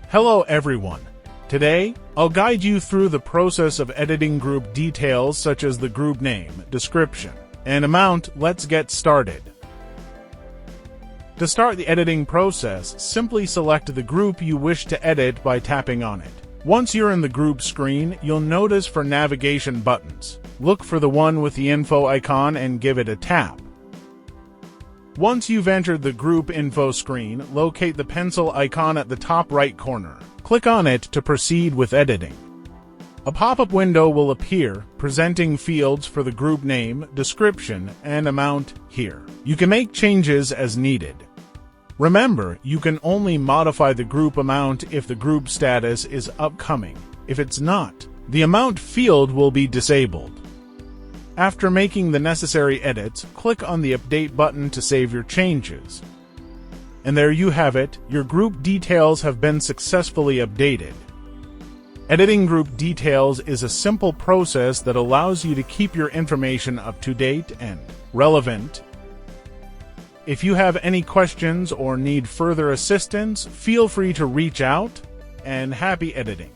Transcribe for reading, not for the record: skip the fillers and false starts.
Hello everyone. Today, I'll guide you through the process of editing group details such as the group name, description, and amount. Let's get started. To start the editing process, simply select the group you wish to edit by tapping on it. Once you're in the group screen, you'll notice for navigation buttons, look for the one with the info icon and give it a tap. Once you've entered the group info screen, locate the pencil icon at the top right corner. Click on it to proceed with editing. A pop-up window will appear, presenting fields for the group name, description, and amount here. You can make changes as needed. Remember, you can only modify the group amount if the group status is upcoming. If it's not, the amount field will be disabled. After making the necessary edits, click on the Update button to save your changes. And there you have it, your group details have been successfully updated. Editing group details is a simple process that allows you to keep your information up to date and relevant. If you have any questions or need further assistance, feel free to reach out, and happy editing.